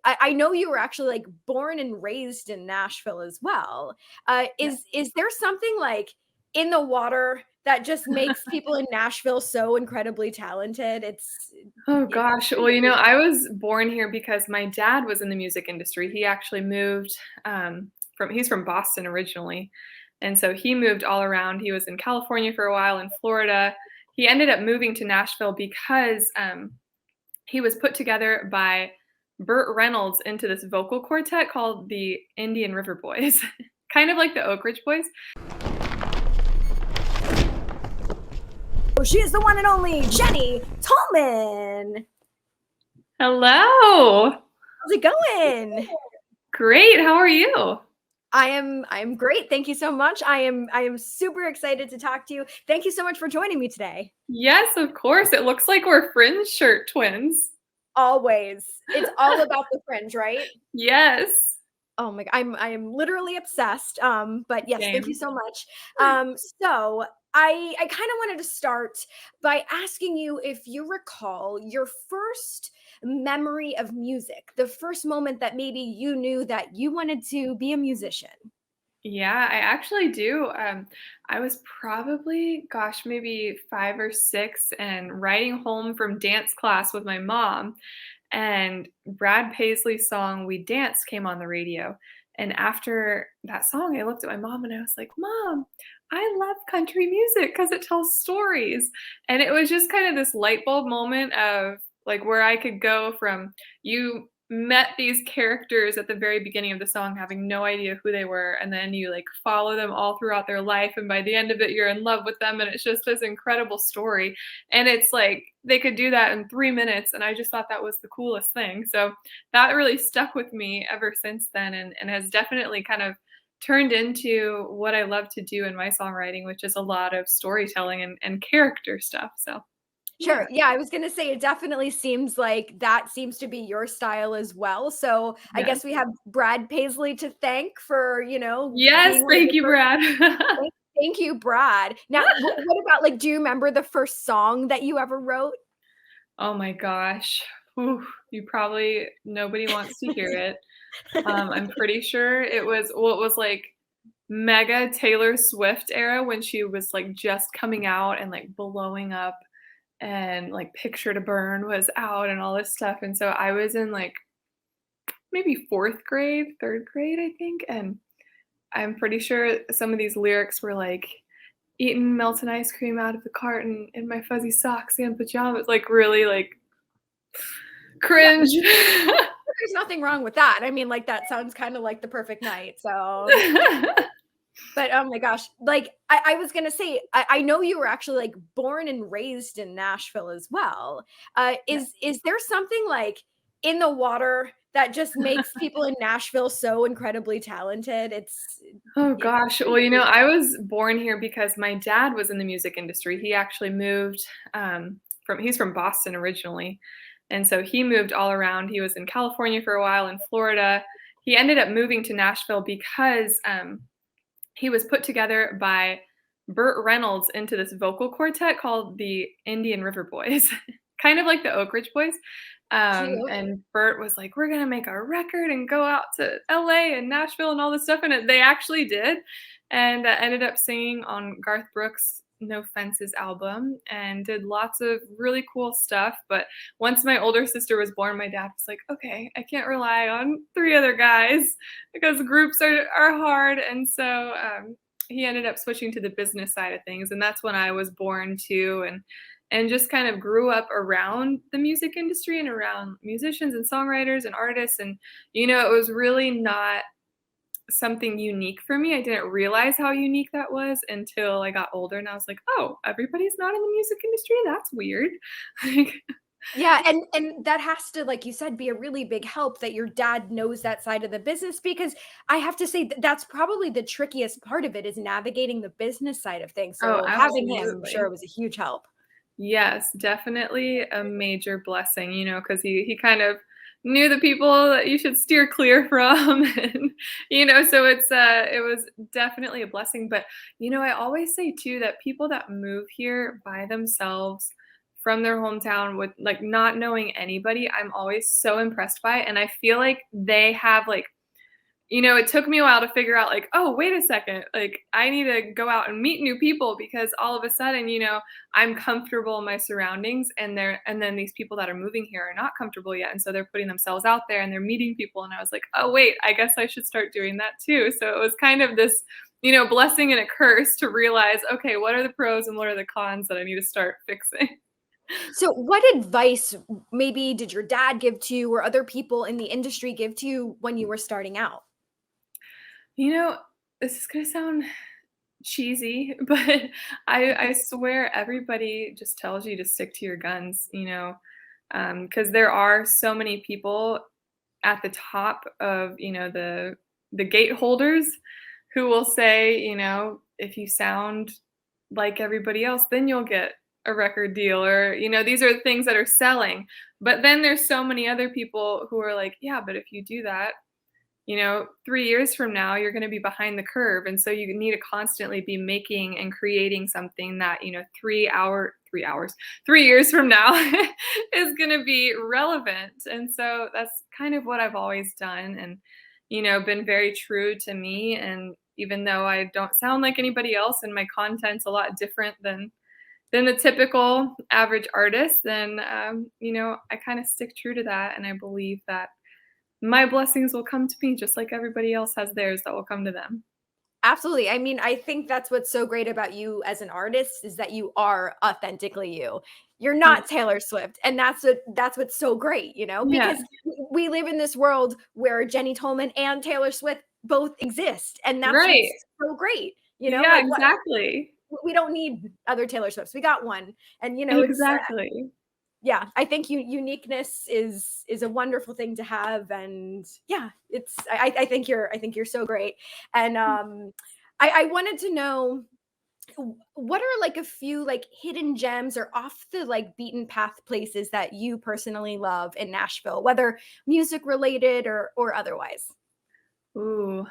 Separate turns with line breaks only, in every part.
I know you were actually like born and raised in Nashville as well. Is there something like in the water that just makes people in Nashville so incredibly talented?
Oh
It's
gosh. Well, I was born here because my dad was in the music industry. He actually moved he's from Boston originally. And so he moved all around. He was in California for a while, in Florida. He ended up moving to Nashville because he was put together by Burt Reynolds into this vocal quartet called the Indian River Boys, kind of like the Oak Ridge Boys.
she is the one and only Jenny Tolman.
Hello.
How's it going?
Great. How are you?
I am great. Thank you so much. I am super excited to talk to you. Thank you so much for joining me today.
Yes, of course. It looks like we're fringe shirt twins.
Always. It's all about the fringe, right?
Yes.
Oh my God, I am literally obsessed. But yes,
Same.
thank you so much. So I kind of wanted to start by asking you if you recall your first memory of music, the first moment that maybe you knew that you wanted to be a musician.
Yeah, I actually do. I was probably, gosh, maybe 5 or 6 and riding home from dance class with my mom. And Brad Paisley's song We Danced came on the radio. And after that song, I looked at my mom and I was like, Mom, I love country music because it tells stories. And it was just kind of this light bulb moment of like where I could go from you met these characters at the very beginning of the song having no idea who they were, and then you like follow them all throughout their life, and by the end of it you're in love with them, and it's just this incredible story. And it's like they could do that in 3 minutes, and I just thought that was the coolest thing. So that really stuck with me ever since then, and has definitely kind of turned into what I love to do in my songwriting, which is a lot of storytelling and character stuff. So
Sure. Yeah, I was gonna say it definitely seems like that seems to be your style as well. So I
yeah.
guess we have Brad Paisley to thank for,
Yes,
being one of
thank
the
you,
first.
Brad.
Thank you, Brad. Now, what about like, do you remember the first song that you ever wrote?
Oh my gosh. Ooh, nobody wants to hear it. I'm pretty sure it was what was like mega Taylor Swift era when she was like just coming out and like blowing up, and like Picture to Burn was out and all this stuff. And so I was in like maybe 4th grade, 3rd grade, I think. And I'm pretty sure some of these lyrics were like, eating melted ice cream out of the carton in my fuzzy socks and pajamas, like really like
Yeah,
cringe.
there's nothing wrong with that. I mean, like that sounds kind of like the perfect night. So, but oh my gosh, like I was gonna say, I know you were actually like born and raised in Nashville as well.
Yeah.
Is there something like in the water that just makes people in Nashville so incredibly talented?
Oh
It's
gosh. Well, I was born here because my dad was in the music industry. He actually moved he's from Boston originally. And so he moved all around. He was in California for a while, in Florida. He ended up moving to Nashville because he was put together by Burt Reynolds into this vocal quartet called the Indian River Boys, kind of like the Oak Ridge Boys.
cute.
And Burt was like, "We're gonna make a record and go out to LA and Nashville and all this stuff," and they actually did, and ended up singing on Garth Brooks' No Fences album, and did lots of really cool stuff. But once my older sister was born, my dad was like, "Okay, I can't rely on 3 other guys because groups are hard," and so he ended up switching to the business side of things, and that's when I was born too, and just kind of grew up around the music industry and around musicians and songwriters and artists. And it was really not something unique for me. I didn't realize how unique that was until I got older, and I was like, oh, everybody's not in the music industry, that's weird. Like,
Yeah, and that has to, like you said, be a really big help that your dad knows that side of the business, because I have to say that's probably the trickiest part of it is navigating the business side of things.
oh,
So having him, I'm sure
absolutely.
it was a huge help.
Yes, definitely a major blessing, because he kind of knew the people that you should steer clear from, and so it was definitely a blessing. But I always say too that people that move here by themselves from their hometown with, like, not knowing anybody, I'm always so impressed by, and I feel like they have, like, it took me a while to figure out, like, "Oh, wait a second, like, I need to go out and meet new people," because all of a sudden, I'm comfortable in my surroundings, and then these people that are moving here are not comfortable yet, and so they're putting themselves out there and they're meeting people, and I was like, "Oh, wait, I guess I should start doing that too." So it was kind of this, blessing and a curse to realize, "Okay, what are the pros and what are the cons that I need to start fixing?"
So, what advice maybe did your dad give to you or other people in the industry give to you when you were starting out?
You know, this is gonna sound cheesy, but I swear everybody just tells you to stick to your guns, because there are so many people at the top of, the gate holders who will say, if you sound like everybody else, then you'll get a record deal, or, these are things that are selling. But then there's so many other people who are like, yeah, but if you do that, 3 years from now, you're gonna be behind the curve, and so you need to constantly be making and creating something that, 3 hours, 3 years from now is gonna be relevant, and so that's kind of what I've always done and, been very true to me, and even though I don't sound like anybody else and my content's a lot different than the typical average artist, then, I kinda stick true to that, and I believe that my blessings will come to me just like everybody else has theirs that will come to them.
Absolutely. I mean, I think that's what's so great about you as an artist is that you are authentically you. You're
Yeah.
not Taylor Swift, and that's what's so great,
Yeah.
because we live in this world where Jenny Tolman and Taylor Swift both exist, and that's
Right.
what's so great,
Yeah,
like what
exactly.
we don't need other Taylor Swifts. We got one, and it's
Exactly.
yeah, I think uniqueness is a wonderful thing to have, and yeah, I think you're so great, and I wanted to know what are like a few like hidden gems or off the like beaten path places that you personally love in Nashville, whether music related or otherwise.
Ooh,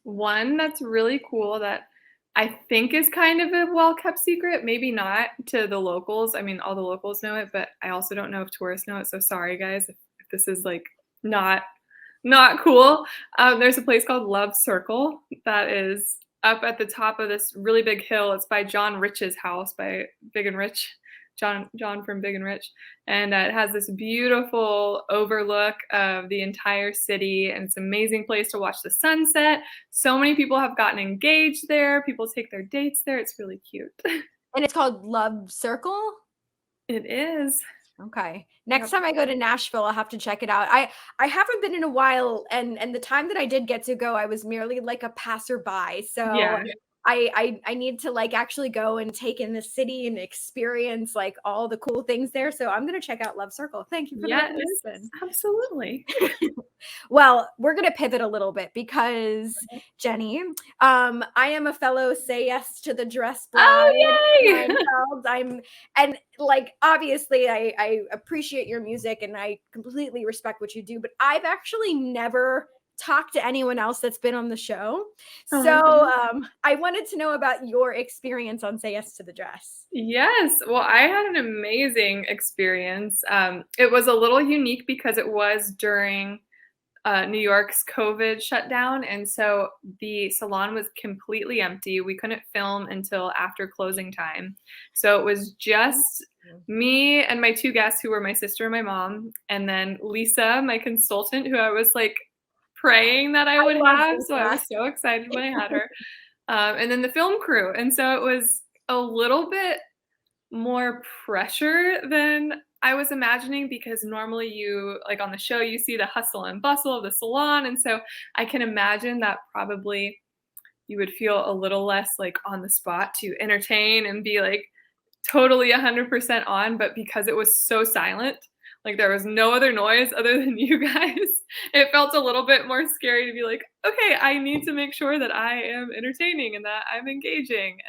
one that's really cool that I think is kind of a well-kept secret, maybe not to the locals. I mean, all the locals know it, but I also don't know if tourists know it, so sorry guys if this is, like, not not cool. There's a place called Love Circle that is up at the top of this really big hill. It's by John Rich's house, by Big and Rich, John from Big and Rich, and it has this beautiful overlook of the entire city, and it's an amazing place to watch the sunset. So many people have gotten engaged there. People take their dates there. It's really cute.
And it's called Love Circle.
It is.
Okay. Next
Yep.
time I go to Nashville, I'll have to check it out. I haven't been in a while, and the time that I did get to go, I was merely like a passerby. So
Yeah.
I need to like actually go and take in the city and experience like all the cool things there. So I'm gonna check out Love Circle. Thank you for the
Yes,
recommendation.
absolutely.
Well, we're gonna pivot a little bit because Jenny, I am a fellow Say Yes to the Dress
Oh,
Bride.
yay!
I'm and like obviously I appreciate your music and I completely respect what you do, but I've actually never talked to anyone else that's been on the show. So
Okay.
I wanted to know about your experience on Say Yes to the Dress.
Yes. Well, I had an amazing experience. It was a little unique because it was during New York's COVID shutdown. And so the salon was completely empty. We couldn't film until after closing time. So it was just me and my two guests, who were my sister and my mom, and then Lisa, my consultant, who I was like praying that I
I
would
love
have. So I
Lisa.
was so excited when I had her. And then the film crew. And so it was a little bit more pressure than I was imagining, because normally you like on the show, you see the hustle and bustle of the salon, and so I can imagine that probably you would feel a little less like on the spot to entertain and be like totally 100% on, but because it was so silent, like there was no other noise other than you guys, it felt a little bit more scary to be like, okay, I need to make sure that I am entertaining and that I'm engaging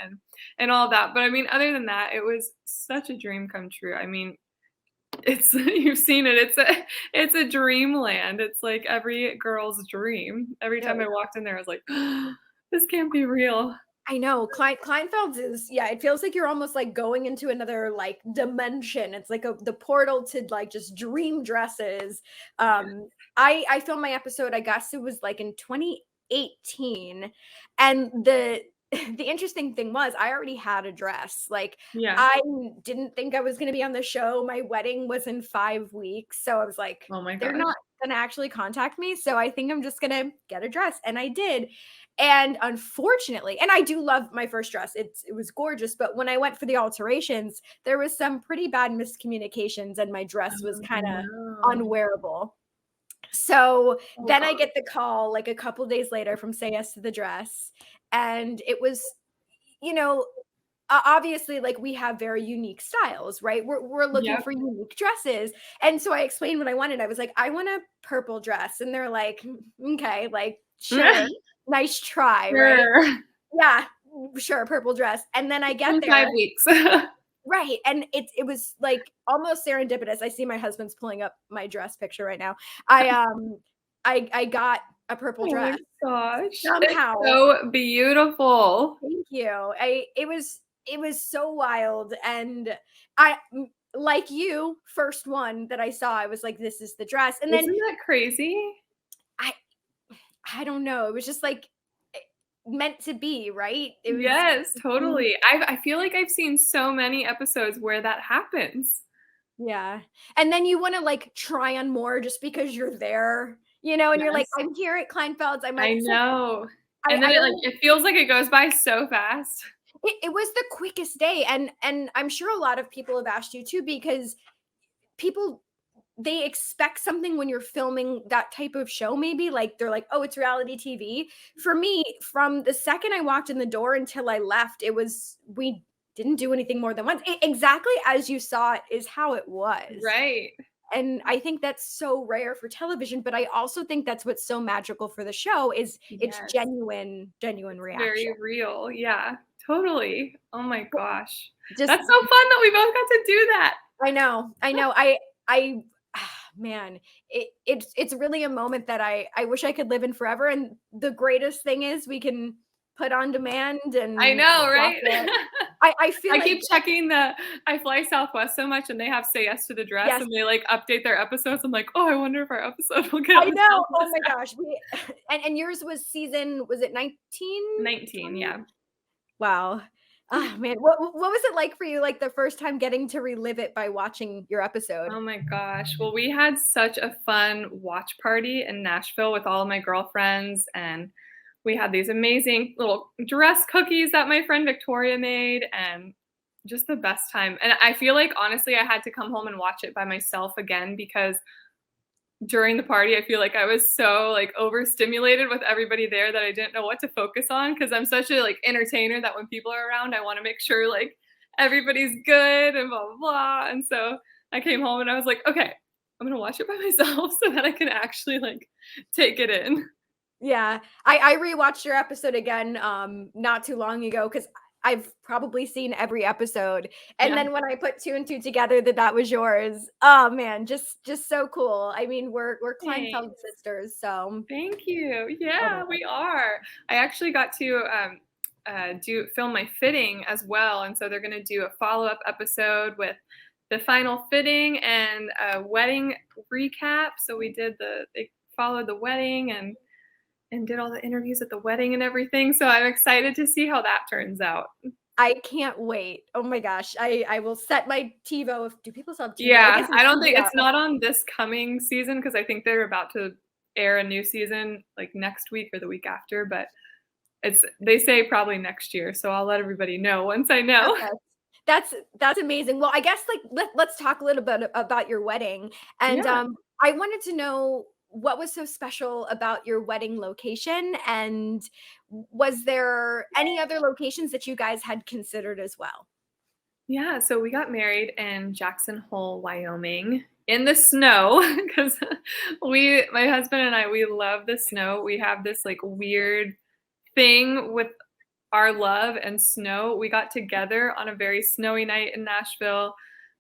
and all that. But I mean, other than that, it was such a dream come true. I mean, it's you've seen it. It's a dreamland. It's like every girl's dream. Every
Oh,
time I walked in there, I was like, this can't be real.
I know. Kleinfeld's is yeah, it feels like you're almost, like, going into another, like, dimension. It's like the portal to, like, just dream dresses. I filmed my episode, I guess it was, like, in 2018, and the the interesting thing was I already had a dress. Like,
Yeah.
I didn't think I was gonna be on the show. My wedding was in 5 weeks, so I was like,
Oh my
"They're
gosh.
not gonna actually contact me, so I think I'm just gonna get a dress," and I did. And unfortunately, and I do love my first dress. It was gorgeous, but when I went for the alterations, there was some pretty bad miscommunications and my dress was
Oh,
kind of
no.
unwearable. So
Oh
then I
gosh.
get the call like a couple days later from Say Yes to the Dress, and it was, you know, obviously like we have very unique styles, right? We're looking
Yep.
for unique dresses. And so I explained what I wanted. I was like, I want a purple dress. And they're like, okay, like, sure, nice try, right?
Sure.
Yeah, sure, purple dress. And then I get
In
there,
5 weeks.
right, and it was, like, almost serendipitous. I see my husband's pulling up my dress picture right now. I, I got a purple
Oh my
dress
gosh. It's
somehow.
so beautiful.
Thank you. I it was so wild, and like you, first one that I saw, I was like, "This is the dress," and then
Isn't that crazy?
I I don't know, it was just, like, eh, meant to be, right? It was
Yes,
mm,
totally. I feel like I've seen so many episodes where that happens.
yeah, and then you wanna, like, try on more just because you're there, and you're like,
Yes,
"I'm here at Kleinfeld's, I
I
might." So
know.
I
And then
I
it, like,
only
it feels like it goes by so fast.
it was the quickest day, and I'm sure a lot of people have asked you too because people they expect something when you're filming that type of show maybe, like, they're like, "Oh, it's reality TV." For me, from the second I walked in the door until I left, it was we didn't do anything more than once. Exactly as you saw it is how it was,
Right.
and I think that's so rare for television, but I also think that's what's so magical for the show is it's
Yes.
genuine
It's
reaction.
very real. Yeah, totally. Oh my gosh.
Just
That's so fun that we both got to do that.
I know, I man, it's really a moment that I wish I could live in forever, and the greatest thing is we can put on demand
I
and
know,
watch
right?
it. I feel
I
like
keep checking I fly Southwest so much and they have Say Yes to the Dress
yes,
and they, like, update their episodes. I'm like, "Oh, I wonder if our episode will get
I
on the
know, oh
Southwest
my
app."
gosh, we and yours was it 19,
19,
20?
yeah.
Wow. Ah, man, what was it like for you, like, the first time getting to relive it by watching your episode?
Oh my gosh. Well, we had such a fun watch party in Nashville with all of my girlfriends, and we had these amazing little dress cookies that my friend Victoria made, and just the best time. And I feel like honestly, I had to come home and watch it by myself again because during the party, I feel like I was so like overstimulated with everybody there that I didn't know what to focus on because I'm such a like entertainer that when people are around, I want to make sure like everybody's good and blah blah blah. And so I came home and I was like, okay, I'm gonna watch it by myself so that I can actually like take it in.
Yeah, I rewatched your episode again, not too long ago because 'cause I've probably seen every episode, and
Yeah.
then when I put 2 and 2 together that that was yours, oh man, just so cool. I mean, we're Kleinfeld
Thanks.
sisters, so
Thank you.
oh
Yeah,
my
we are. I actually got to do film my fitting as well, and so they're going to do a follow up episode with the final fitting and a wedding recap. So we did they followed the wedding and did all the interviews at the wedding and everything. So I'm excited to see how that turns out.
I can't wait. Oh my gosh, I will set my TiVo if do people still have TiVo? I
Yeah,
guess
I
it's
don't think
DVR.
it's not on this coming season because I think they're about to air a new season like next week or the week after, but they say probably next year, so I'll let everybody know once I know.
Perfect. That's amazing. Well, I guess, like, let's talk a little bit about your wedding, and,
Yeah.
I wanted to know what was so special about your wedding location, and was there any other locations that you guys had considered as well?
Yeah, so we got married in Jackson Hole, Wyoming in the snow because my husband and I, we love the snow. We have this like weird thing with our love and snow. We got together on a very snowy night in Nashville.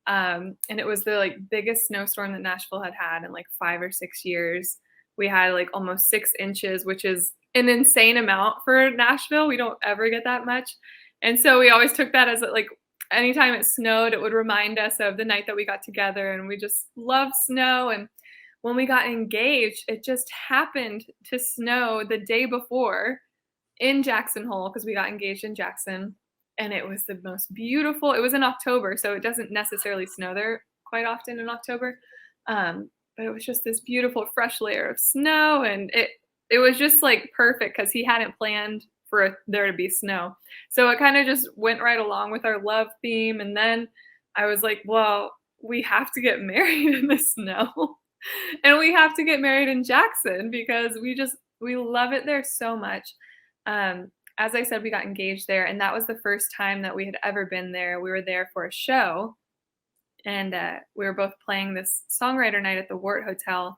And it was the like biggest snowstorm that Nashville had had in like 5 or 6 years. We had like almost 6 inches, which is an insane amount for Nashville. We don't ever get that much. And so we always took that as like anytime it snowed, it would remind us of the night that we got together, and we just love snow. And when we got engaged, it just happened to snow the day before in Jackson Hole because we got engaged in Jackson. And it was the most beautiful. It was in October, so it doesn't necessarily snow there quite often in October. But it was just this beautiful fresh layer of snow, and it was just like perfect because he hadn't planned for there to be snow. So it kind of just went right along with our love theme. And then I was like, well, we have to get married in the snow. And we have to get married in Jackson because we love it there so much. As I said, we got engaged there, and that was the first time that we had ever been there. We were there for a show, and we were both playing this songwriter night at the Wart Hotel,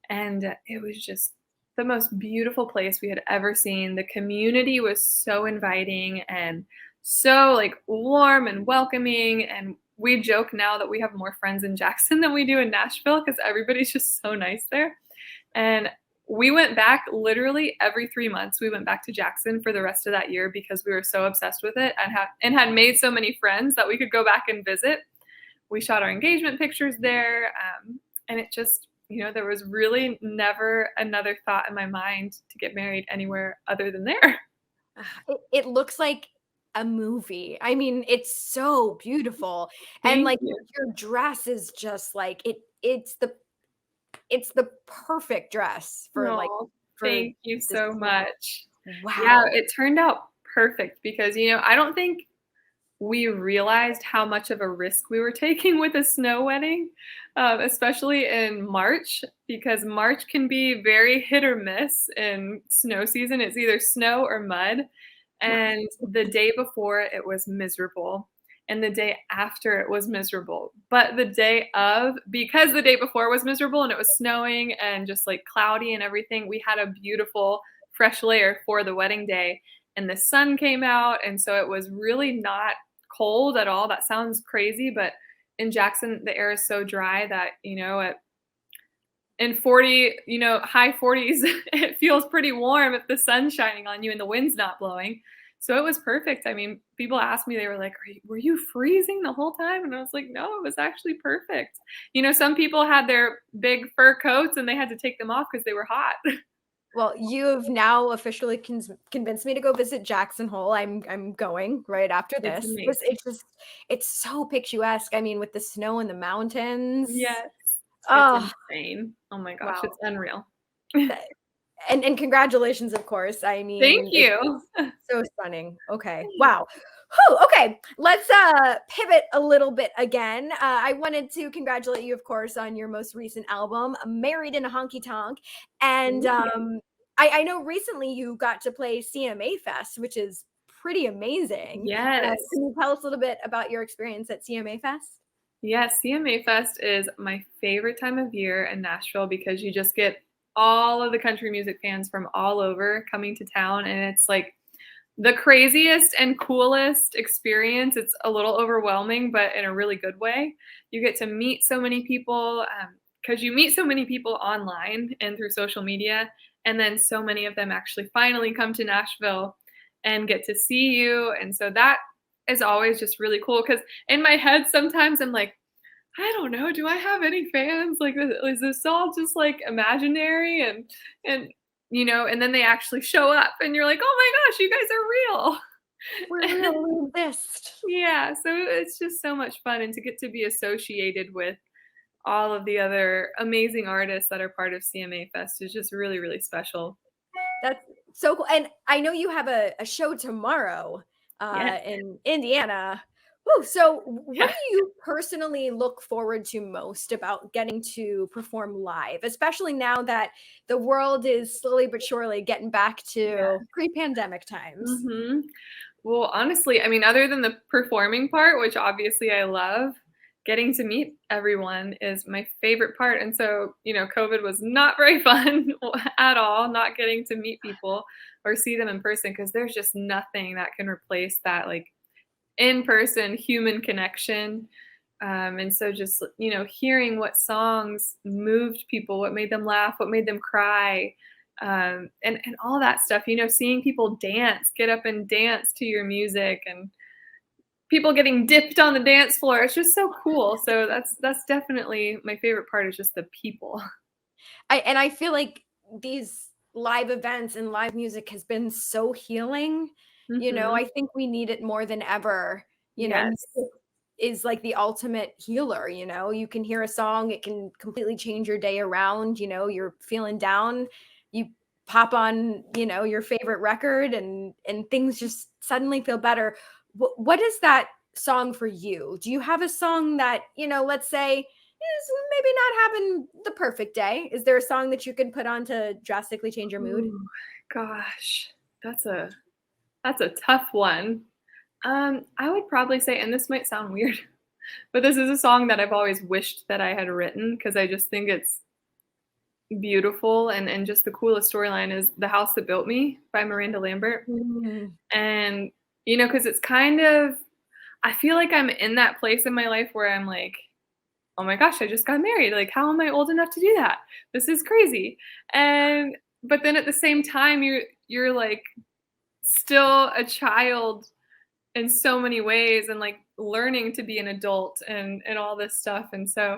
and it was just the most beautiful place we had ever seen. The community was so inviting and so like warm and welcoming, and we joke now that we have more friends in Jackson than we do in Nashville because everybody's just so nice there. And we went back literally every 3 months. We went back to Jackson for the rest of that year because we were so obsessed with it and had made so many friends that we could go back and visit. We shot our engagement pictures there, and it just, there was really never another thought in my mind to get married anywhere other than there.
It looks like a movie. I mean, it's so beautiful. And
Thank
like
you.
your dress is just like it's the perfect dress for like
Oh,
for
thank you
this
so
snow.
much. Yeah,
Wow.
it turned out perfect because, I don't think we realized how much of a risk we were taking with a snow wedding, especially in March, because March can be very hit or miss in snow season. It's either snow or mud. And the day before, it was miserable. And the day after, it was miserable. But the day of, because the day before was miserable and it was snowing and just like cloudy and everything, we had a beautiful fresh layer for the wedding day. And the sun came out. And so it was really not cold at all. That sounds crazy, but in Jackson, the air is so dry that, in 40, high 40s, it feels pretty warm if the sun's shining on you and the wind's not blowing. So it was perfect. I mean, people asked me, they were like, were you freezing the whole time? And I was like, no, it was actually perfect. Some people had their big fur coats and they had to take them off because they were hot.
Well, you've now officially convinced me to go visit Jackson Hole. I'm going right after
It's
this.
amazing.
It's so picturesque. I mean, with the snow in the mountains.
Yes. It's
Oh,
insane. Oh my gosh,
wow.
it's unreal.
That and congratulations, of course. I
Thank
mean, it's
you.
so stunning. Okay. Wow. Whew, okay. Let's pivot a little bit again. I wanted to congratulate you, of course, on your most recent album, Married in a Honky Tonk. And
Thank you.
I know recently you got to play CMA Fest, which is pretty amazing.
Yes.
Can you tell us a little bit about your experience at CMA Fest?
Yes, CMA Fest is my favorite time of year in Nashville because you just get all of the country music fans from all over coming to town, and it's like the craziest and coolest experience. It's a little overwhelming, but in a really good way. You get to meet so many people because you meet so many people online and through social media, and then so many of them actually finally come to Nashville and get to see you. And so that is always just really cool because in my head, sometimes I'm like, I don't know, do I have any fans? Like, is this all just like imaginary? And then they actually show up and you're like, oh my gosh, you guys
We
are real.
really exist.
Yeah, so it's just so much fun and to get to be associated with all of the other amazing artists that are part of CMA Fest is just really, really special.
That's so cool. And I know you have a show tomorrow
Yeah.
in Indiana. Woo, so what
Yeah.
do you personally look forward to most about getting to perform live, especially now that the world is slowly but surely getting back
Yeah.
to pre-pandemic times?
Mhm. Well, honestly, I mean, other than the performing part, which obviously I love, getting to meet everyone is my favorite part. And so, COVID was not very fun at all, not getting to meet people or see them in person, because there's just nothing that can replace that, like, in person human connection. And so, just, hearing what songs moved people, what made them laugh, what made them cry, and all that stuff, seeing people dance, get up and dance to your music, and people getting dipped on the dance floor. It's just so cool. So that's definitely my favorite part is just the people.
I feel like these live events and live music has been so healing. I
Mhm.
think we need it more than ever.
Yes.
Music is like the ultimate healer. You can hear a song, it can completely change your day around. You're feeling down, you pop on, your favorite record, and things just suddenly feel better. What is that song for you? Do you have a song that, let's say, is maybe not having the perfect day? Is there a song that you can put on to drastically change your mood?
Ooh, gosh, that's a tough one. I would probably say, and this might sound weird, but this is a song that I've always wished that I had written because I just think it's beautiful and just the coolest storyline is "The House That Built Me" by Miranda Lambert.
Mm.
And, because it's kind of I feel like I'm in that place in my life where I'm like, "Oh my gosh, I just got married. Like, how am I old enough to do that? This is crazy." And but then at the same time, you're like still a child in so many ways and like learning to be an adult and all this stuff. And so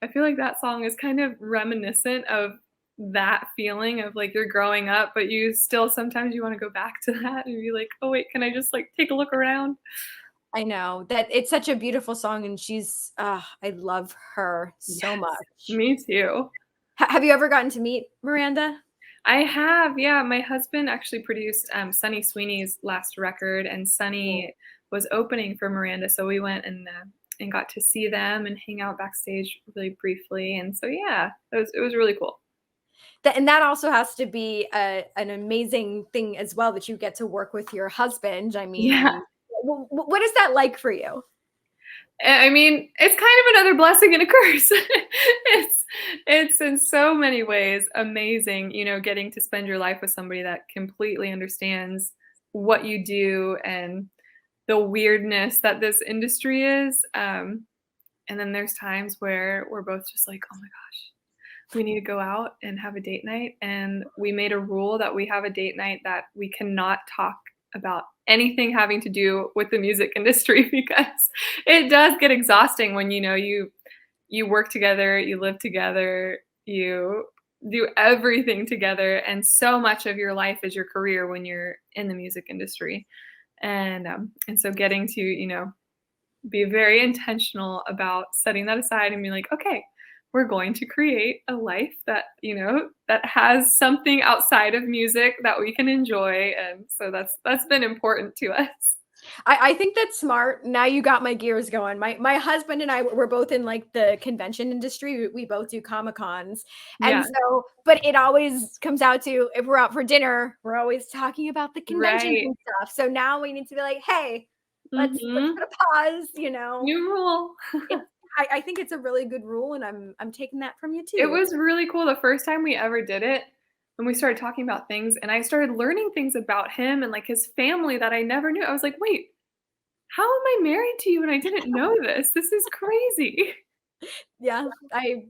I feel like that song is kind of reminiscent of that feeling of like you're growing up, but you still sometimes you want to go back to that and be like, oh wait, can I just like take a look around?
I know that it's such a beautiful song, and I love her so
Yes,
much.
me too.
Have you ever gotten to meet Miranda?
I have, yeah. My husband actually produced Sunny Sweeney's last record, and
Cool.
Sunny was opening for Miranda, so we went and got to see them and hang out backstage really briefly. And so, yeah, it was really cool.
And that also has to be an amazing thing as well, that you get to work with your husband. I
Yeah,
mean, what is that like for you?
I mean, it's kind of another blessing and a curse. It's in so many ways amazing, getting to spend your life with somebody that completely understands what you do and the weirdness that this industry is. And then there's times where we're both just like, "Oh my gosh, we need to go out and have a date night." And we made a rule that we have a date night that we cannot talk about anything having to do with the music industry because it does get exhausting when you work together, you live together, you do everything together, and so much of your life is your career when you're in the music industry. And so getting to, be very intentional about setting that aside and being like, okay, we're going to create a life that, that has something outside of music that we can enjoy. And so that's been important to us.
I think that's smart. Now you got my gears going. My husband and I were both in like the convention industry. We both do Comic Cons. And
Yeah.
so, but it always comes out to, if we're out for dinner, we're always talking about the conventions
Right.
and stuff. So now we need to be like, hey, let's
Mhm.
put a pause.
New rule.
It's I think it's a really good rule, and I'm taking that from you
It
too.
was really cool the first time we ever did it, when we started talking about things, and I started learning things about him and, like, his family that I never knew. I was like, "Wait, how am I married to you and I didn't know this? This is crazy."
Yeah, I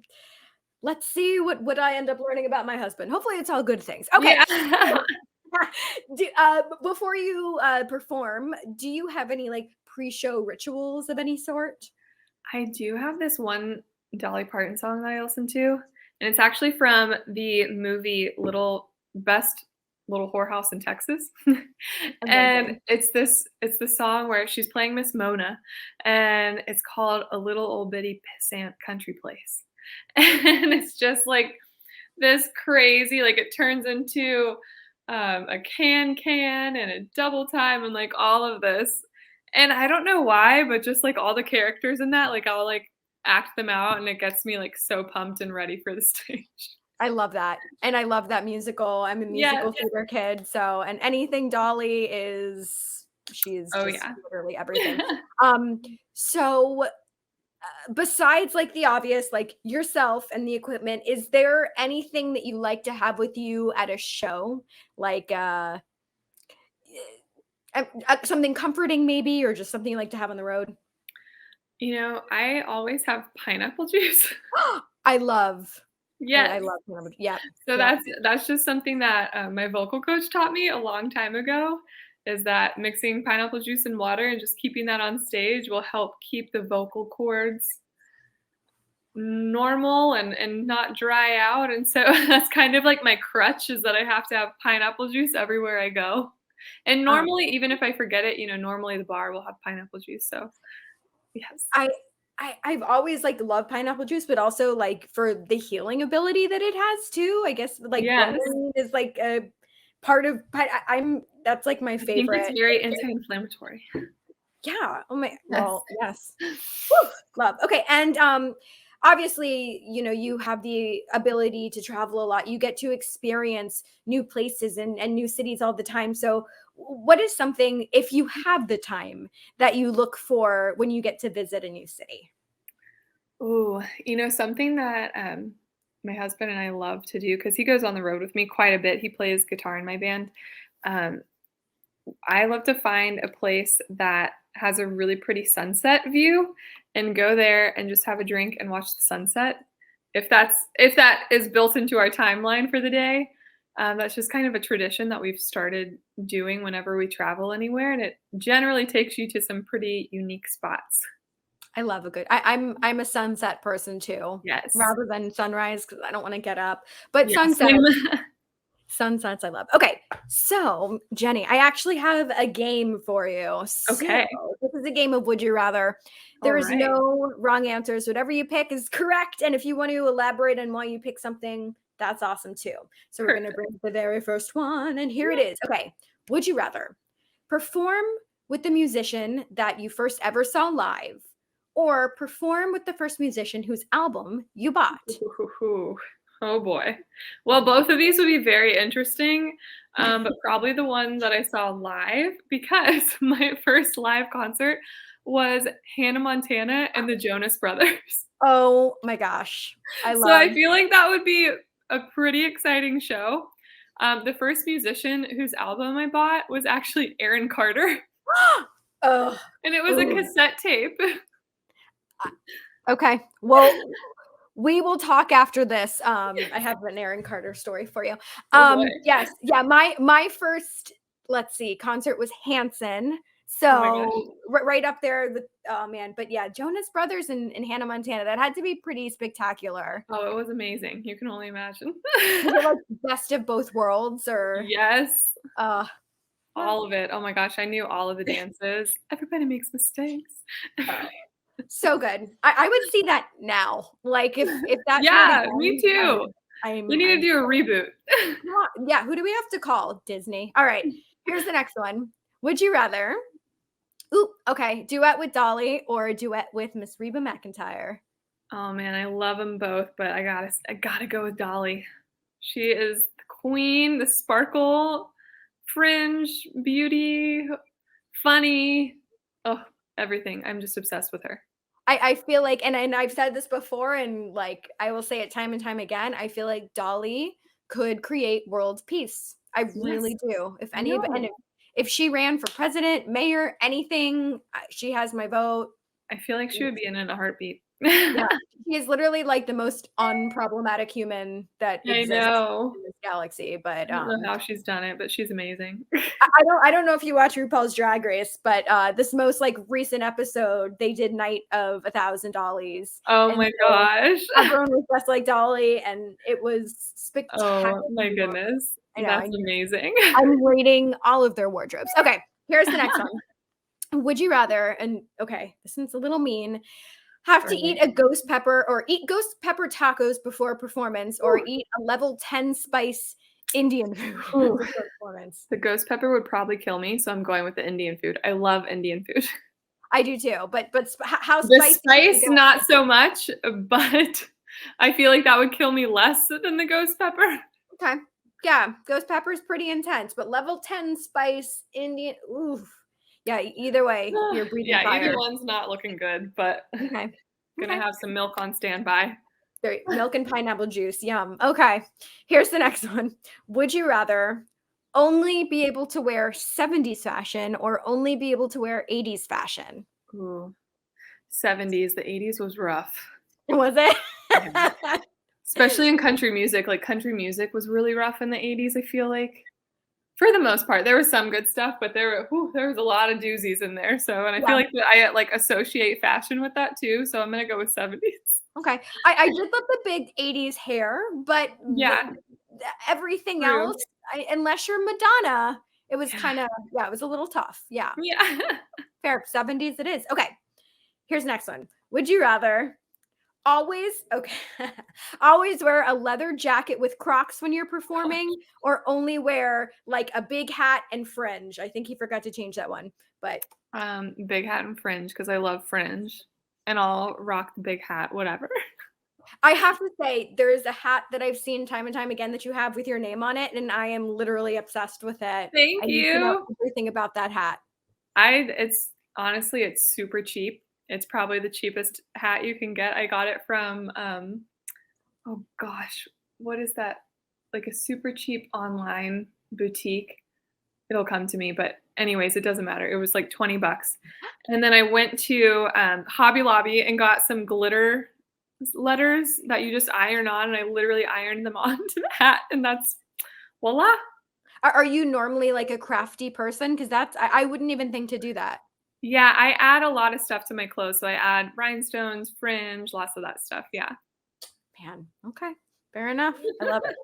let's see what I end up learning about my husband. Hopefully, it's all good things. Okay,
Yeah.
so before you perform, do you have any like pre-show rituals of any sort?
I do have this one Dolly Parton song that I listen to, and it's actually from the movie Best Little Whorehouse in Texas. And
Amazing.
it's the song where she's playing Miss Mona, and it's called "A Little Old Bitty Pissant Country Place." And it's just like this crazy, like, it turns into, a can and a double time and, like, all of this. And I don't know why, but just, like, all the characters in that, like, I'll, like, act them out, and it gets me, like, so pumped and ready for the stage.
I love that, and I love that musical. I'm a
Yes.
musical theater kid, so and anything Dolly is, she's
Oh,
just
yeah.
literally everything. Um, so besides like the obvious, like yourself and the equipment, is there anything that you like to have with you at a show? Like something comforting maybe, or just something you like to have on the road?
I always have pineapple juice.
I love. I
Yes.
love pineapple. Yep,
So
yep.
that's just something that, my vocal coach taught me a long time ago, is that mixing pineapple juice and water and just keeping that on stage will help keep the vocal cords normal and not dry out, and so that's kind of like my crutch is that I have to have pineapple juice everywhere I go. And
Um,
normally, even if I forget it, normally the bar will have pineapple juice, so yes.
I I've always, like, loved pineapple juice, but also, like, for the healing ability that it has too, I guess, like,
Yes.
bromelain is, like, a part of I'm that's, like, my
I think it's
favorite.
very anti-inflammatory.
Yeah, oh my
Yes.
well, yes. Whew, love. Okay, and, obviously, you have the ability to travel a lot. You get to experience new places and new cities all the time. So, what is something, if you have the time, that you look for when you get to visit a new city?
Ooh, something that, my husband and I love to do because he goes on the road with me quite a bit, he plays guitar in my band. Um, I love to find a place that has a really pretty sunset view and go there and just have a drink and watch the sunset. If that is built into our timeline for the day, that's just kind of a tradition that we've started doing whenever we travel anywhere, and it generally takes you to some pretty unique spots.
I love a good I'm a sunset person too,
Yes.
rather than sunrise because I don't wanna get up, but
Yeah, same.
sunsets I love. Okay, so, Jenny, I actually have a game for you. So,
Okay.
this is a game of Would You Rather. There is
Alright.
no wrong answers. Whatever you pick is correct, and if you want to elaborate on why you pick something, that's awesome too. So, we're gonna
Perfect.
bring the very first one, and here it is. Okay, would you rather perform with the musician that you first ever saw live, or perform with the first musician whose album you bought?
Ooh. Oh boy. Well, both of these would be very interesting, but probably the one that I saw live because my first live concert was Hannah Montana and the Jonas Brothers.
Oh my gosh. I
So I
love
feel like that would be a pretty exciting show. The first musician whose album I bought was actually Aaron Carter,
Ugh.
and it was a
Ooh.
cassette tape.
Okay. Well, we will talk after this. I have an Aaron Carter story for you.
Oh boy.
Yes, yeah, my first, let's see, concert was Hanson.
Oh my gosh.
So right up there with oh man, but yeah, Jonas Brothers and Hannah Montana. That had to be pretty spectacular.
Oh, it was amazing. You can only imagine.
Was it like best of both worlds or
Yes,
uh well,
all of it. Oh my gosh, I knew all of the dances. Everybody makes mistakes.
uh, so good. I would see that now. Like if that played
Yeah, me
again,
too. They need to
I'm
do a reboot.
yeah, who do we have to call? Disney. All right. Here's the next one. Would you rather ooh, okay, duet with Dolly or a duet with Miss Reba McEntire?
Oh man, I love them both, but I gotta go with Dolly. She is the queen, the sparkle, fringe, beauty, funny. Oh, everything. I'm just obsessed with her.
I feel like and I've said this before and like I will say it time and time again. I feel like Dolly could create world peace. I
Yes,
really do. If
I
any of and
know.
if she ran for president, mayor, anything, she has my vote.
I feel like she would be in a heartbeat.
Yeah, he is literally like the most unproblematic human that
I
exists
know.
in this galaxy, but,
I don't know how she's done it, but she's amazing.
I don't know if you watch RuPaul's Drag Race, but, this most, like, recent episode, they did Night of 1,000 Dollies,
Oh
and
my
so
gosh.
everyone was dressed like Dolly, and it was spectacular.
Oh my goodness.
I know,
That's amazing.
I'm rating all of their wardrobes. Okay, here's the next one. Would you rather and okay, this one's a little mean, have to eat
Alright.
a ghost pepper or eat ghost pepper tacos before a performance or
Ooh,
eat a level 10 spice Indian food
ooh.
before a performance?
The ghost pepper would probably kill me, so I'm going with the Indian food. I love Indian food.
I do too, but how
The
spicy can you
spice,
go?
not so much, but I feel like that would kill me less than the ghost pepper.
Okay. Yeah, ghost pepper is pretty intense, but level 10 spice Indian ooh. Yeah, either way, you're breathing
Yeah, either
fire.
one's not looking good, but
Okay.
gonna
Okay.
have some milk on standby.
There milk and pineapple juice, yum. Okay. Here's the next one. Would you rather only be able to wear 70s fashion or only be able to wear 80s fashion?
Ooh, 70s, the 80s was rough.
Was it?
Yeah. Especially in country music, like, country music was really rough in the '80s, I feel like. For the most part, there was some good stuff, but there was a lot of doozies in there, so and I feel
Yeah.
like that I, like, associate fashion with that too, so I'm gonna go with '70s.
Okay. I did love the big '80s hair, but
Yeah,
everything else,
true.
unless you're Madonna, it was
Yeah.
kinda yeah, it was a little tough. Yeah.
Yeah.
Fair. '70s it is. Okay. Here's the next one. Would you rather always okay, always wear a leather jacket with Crocs when you're performing, or only wear, like, a big hat and fringe? I think he forgot to change that one, but
Big hat and fringe because I love fringe, and I'll rock the big hat, whatever.
I have to say, there is a hat that I've seen time and time again that you have with your name on it, and I am literally obsessed with it.
Thank
I need to know
you.
everything about that hat.
It's honestly, it's super cheap. It's probably the cheapest hat you can get. I got it from, oh gosh, what is that? Like a super cheap online boutique. It'll come to me, but anyways, it doesn't matter. It was like 20 bucks. And then I went to Hobby Lobby and got some glitter letters that you just iron on, and I literally ironed them onto the hat, and that's voila.
Are you normally, like, a crafty person? Because that's I wouldn't even think to do that.
Yeah, I add a lot of stuff to my clothes. So I add rhinestones, fringe, lots of that stuff. Yeah.
Man, okay, fair enough. I love it.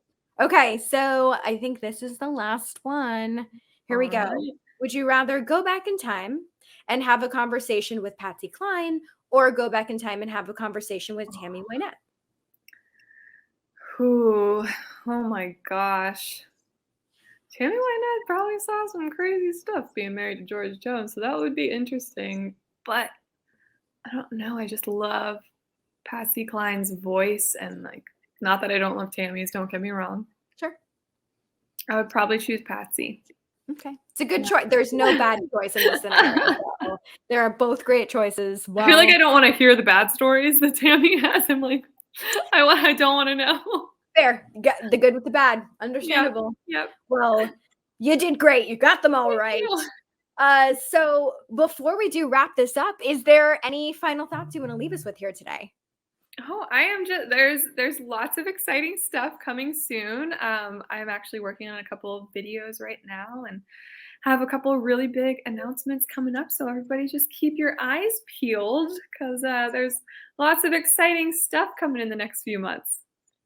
Okay, so I think this is the last one. Here we
All
go.
right.
Would you rather go back in time and have a conversation with Patsy Cline, or go back in time and have a conversation with Tammy Wynette?
Ooh, oh my gosh. Tammy Wynette probably saw some crazy stuff being married to George Jones, so that would be interesting. But I don't know. I just love Patsy Cline's voice and like, not that I don't love Tammy's, don't get me wrong.
Sure.
I would probably choose Patsy.
Okay. It's a good choice. There's no bad choice in this scenario.
I
So there are both great choices.
feel like
Well,
I don't want to hear the bad stories that Tammy has. I'm like, I don't want to know.
fair. You got the good with the bad.
Yep.
Understandable.
Yep.
Well, you did great. You got them all
Thank
right.
you.
So before we do wrap this up, is there any final thoughts you want to leave us with here today?
Oh, I am just there's lots of exciting stuff coming soon. I'm actually working on a couple of videos right now and have a couple of really big announcements coming up. So everybody just keep your eyes peeled because there's lots of exciting stuff coming in the next few months.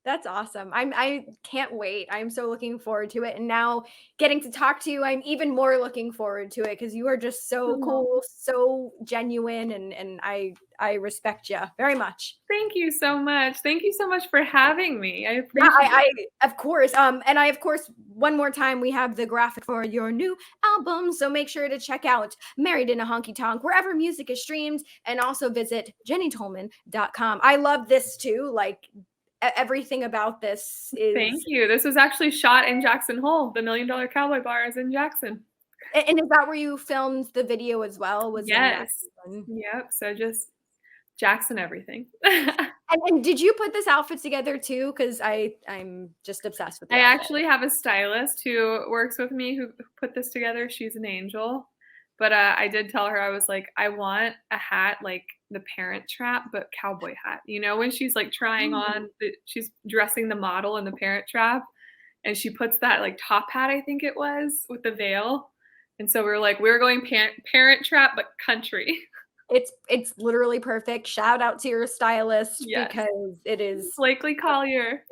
That's awesome. I can't wait. I'm so looking forward to it. And now getting to talk to you, I'm even more looking forward to it because you are just so
Oh,
cool, so genuine, and I respect you very much.
thank you so much. Thank you so much for having me. I
Yeah,
appreciate it.
I of course. And I of course one more time we have the graphic for your new album. So make sure to check out Married in a Honky Tonk wherever music is streamed, and also visit jennytolman.com. I love this too. Like everything about this
Thank
is
you. This was actually shot in Jackson Hole. The Million Dollar Cowboy Bar is in Jackson.
and is that where you filmed the video as well? Was in that
Yes.
one?
Yep. So just Jackson everything.
And did you put this outfit together too? Because I'm just obsessed with the
I
outfit.
actually have a stylist who works with me who put this together. She's an angel. But I did tell her, I was like, I want a hat like the Parent Trap, but cowboy hat. You know, when she's like trying
Mm.
on, she's dressing the model in the Parent Trap, and she puts that like top hat, I think it was, with the veil. And so we were like, we're going Parent Trap, but country.
It's literally perfect. Shout out to your stylist
Yes.
because it is
Blakely Collier.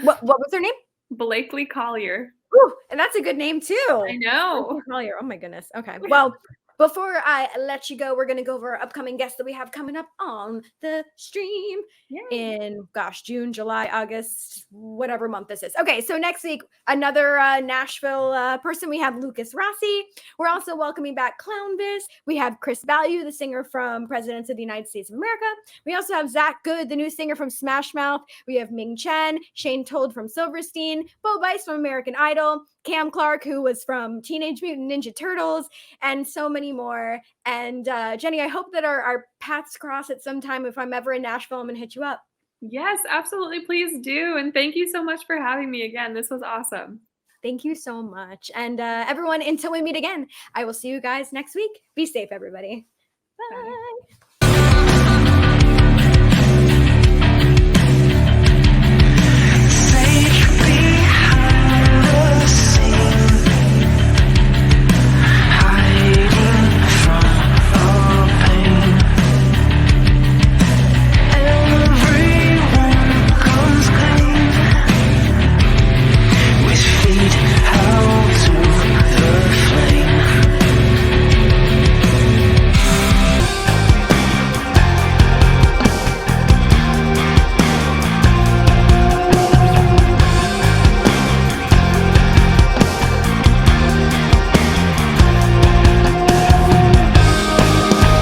what was her name?
Blakely Collier.
Ooh, and that's a good name too.
I know.
Collier. Oh my goodness. Okay. Well, before I let you go, we're gonna go over our upcoming guests that we have coming up on the stream
Yay.
in June, July, August, whatever month this is. Okay, so next week, another Nashville person. We have Lucas Rossi. We're also welcoming back Clownvis. We have Chris Value, the singer from Presidents of the United States of America. We also have Zach Good, the new singer from Smash Mouth. We have Ming Chen, Shane Told from Silverstein, Bo Bice from American Idol, Cam Clark, who was from Teenage Mutant Ninja Turtles, and so many more. And Jenny, I hope that our paths cross at some time. If I'm ever in Nashville, I'm going to hit you up.
Yes, absolutely. Please do. And thank you so much for having me again. This was awesome.
Thank you so much. And everyone, until we meet again, I will see you guys next week. Be safe, everybody. Bye.
Bye.